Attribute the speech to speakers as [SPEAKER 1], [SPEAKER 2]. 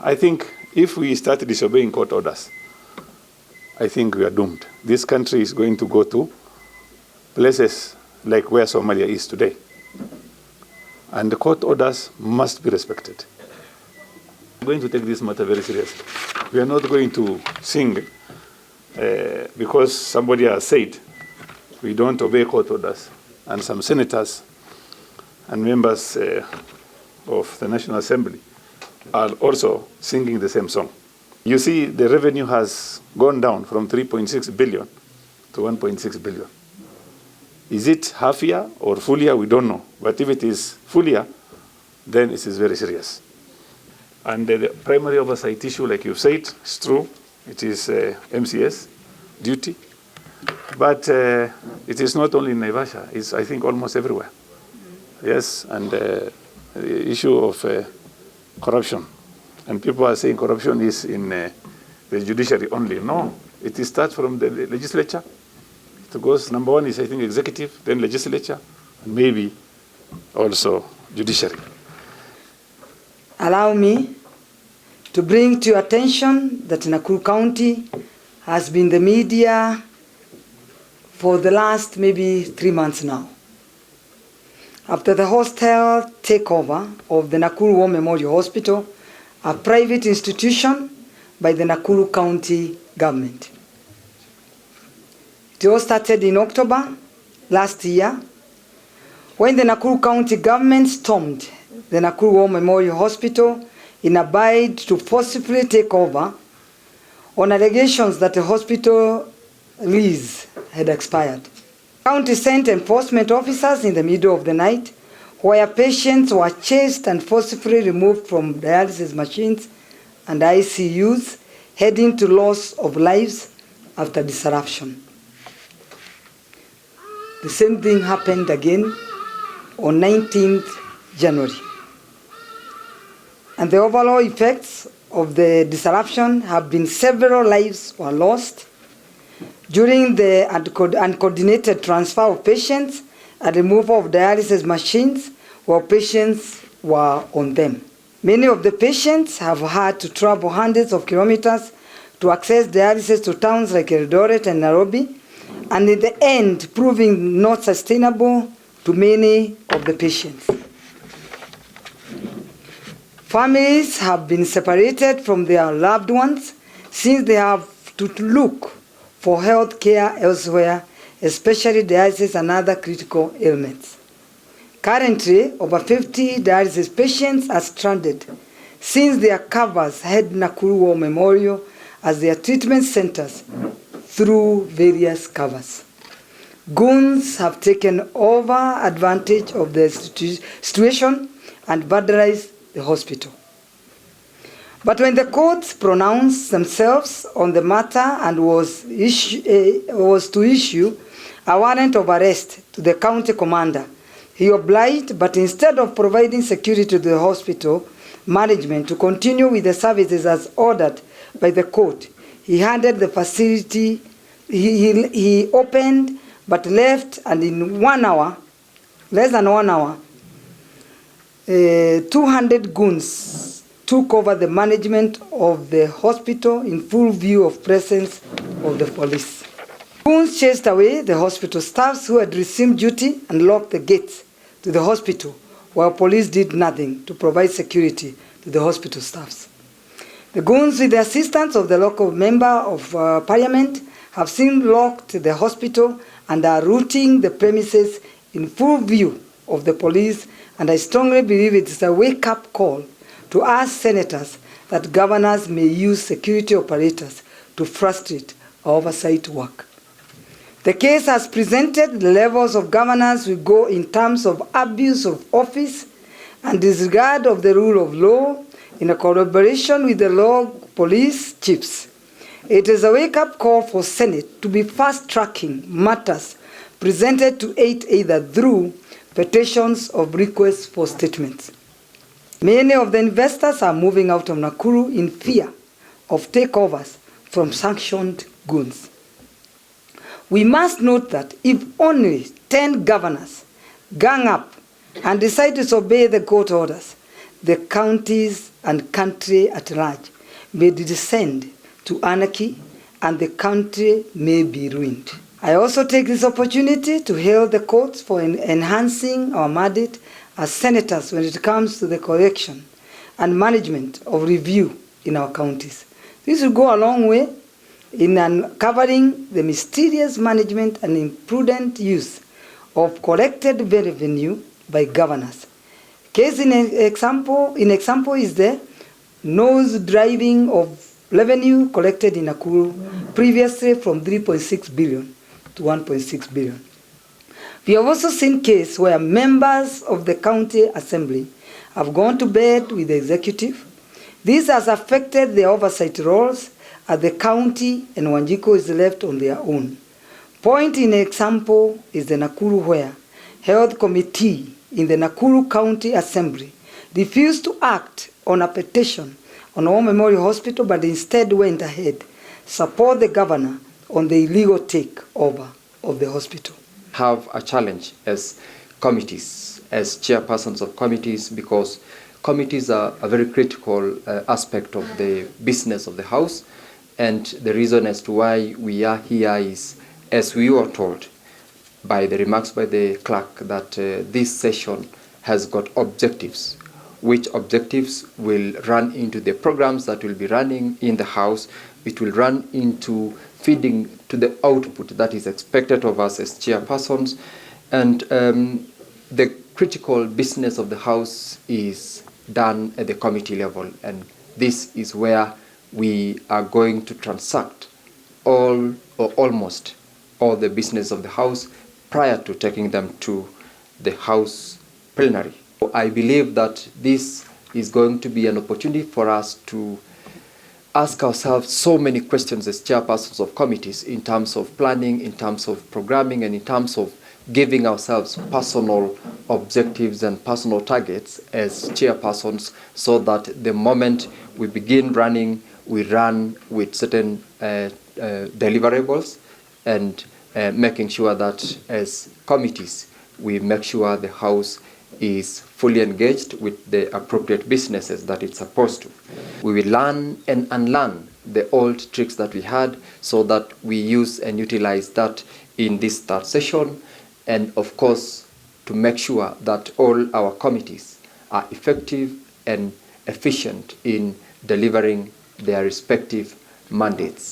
[SPEAKER 1] I think if we start disobeying court orders, I think we are doomed. This country is going to go to places like where Somalia is today. And the court orders must be respected. I'm going to take this matter very seriously. We are not going to sing because somebody has said we don't obey court orders. And some senators and members of the National Assembly are also singing the same song. You see, the revenue has gone down from 3.6 billion to 1.6 billion. Is it half year or full year? We don't know. But if it is full year, then it is very serious. And the primary oversight issue, like you said, is true. It is MCS duty. But it is not only in Naivasha. It's, I think, almost everywhere. Yes, and the issue of corruption. And people are saying corruption is in the judiciary only. No, it starts from the legislature. It goes, number one is, I think, executive, then legislature, and maybe also judiciary.
[SPEAKER 2] Allow me to bring to your attention that Nakuru County has been the media for the last maybe 3 months now. After the hostile takeover of the Nakuru War Memorial Hospital, a private institution by the Nakuru County government. It all started in October last year when the Nakuru County government stormed the Nakuru War Memorial Hospital in a bid to forcibly take over on allegations that the hospital lease had expired. The county sent enforcement officers in the middle of the night where patients were chased and forcibly removed from dialysis machines and ICUs, heading to loss of lives after disruption. The same thing happened again on 19th January. And the overall effects of the disruption have been several lives were lost during the uncoordinated transfer of patients and removal of dialysis machines while patients were on them. Many of the patients have had to travel hundreds of kilometers to access dialysis to towns like Eldoret and Nairobi, and in the end proving not sustainable to many of the patients. Families have been separated from their loved ones since they have to look for health care elsewhere, especially dialysis and other critical ailments. Currently, over 50 dialysis patients are stranded since their covers had Nakuru War Memorial as their treatment centers through various covers. Goons have taken over advantage of the situation and vandalized the hospital. But when the courts pronounced themselves on the matter and was to issue a warrant of arrest to the county commander, he obliged, but instead of providing security to the hospital management to continue with the services as ordered by the court, he handed the facility, he opened but left, and in 1 hour, less than 1 hour, 200 goons took over the management of the hospital in full view of presence of the police. Goons chased away the hospital staffs who had resumed duty and locked the gates to the hospital, while police did nothing to provide security to the hospital staffs. The goons, with the assistance of the local member of parliament, have since locked the hospital and are routing the premises in full view of the police, and I strongly believe it is a wake-up call to us senators that governors may use security operators to frustrate our oversight work. The case has presented the levels of governance will go in terms of abuse of office and disregard of the rule of law in a collaboration with the law police chiefs. It is a wake-up call for Senate to be fast-tracking matters presented to aid either through petitions or requests for statements. Many of the investors are moving out of Nakuru in fear of takeovers from sanctioned goons. We must note that if only 10 governors gang up and decide to disobey the court orders, the counties and country at large may descend to anarchy and the country may be ruined. I also take this opportunity to hail the courts for enhancing our mandate as senators when it comes to the collection and management of review in our counties. This will go a long way in uncovering the mysterious management and imprudent use of collected revenue by governors. Case in example is the nose driving of revenue collected in Nakuru previously from 3.6 billion to 1.6 billion. We have also seen cases where members of the county assembly have gone to bed with the executive. This has affected the oversight roles at the county, and Wanjiko is left on their own. Point in example is the Nakuru, where Health Committee in the Nakuru County Assembly refused to act on a petition on War Memorial Hospital, but instead went ahead support the governor on the illegal takeover of the hospital.
[SPEAKER 3] Have a challenge as committees, as chairpersons of committees, because committees are a very critical aspect of the business of the House. And the reason as to why we are here is, as we were told by the remarks by the clerk, that this session has got objectives, which objectives will run into the programs that will be running in the House. It will run into feeding to the output that is expected of us as chairpersons. And the critical business of the House is done at the committee level. And this is where we are going to transact all or almost all the business of the House prior to taking them to the House plenary. I believe that this is going to be an opportunity for us to ask ourselves so many questions as chairpersons of committees in terms of planning, in terms of programming, and in terms of giving ourselves personal objectives and personal targets as chairpersons, so that the moment we begin running, we run with certain deliverables, and making sure that as committees we make sure the House is fully engaged with the appropriate businesses that it's supposed to. We will learn and unlearn the old tricks that we had, so that we use and utilize that in this third session, and of course to make sure that all our committees are effective and efficient in delivering their respective mandates.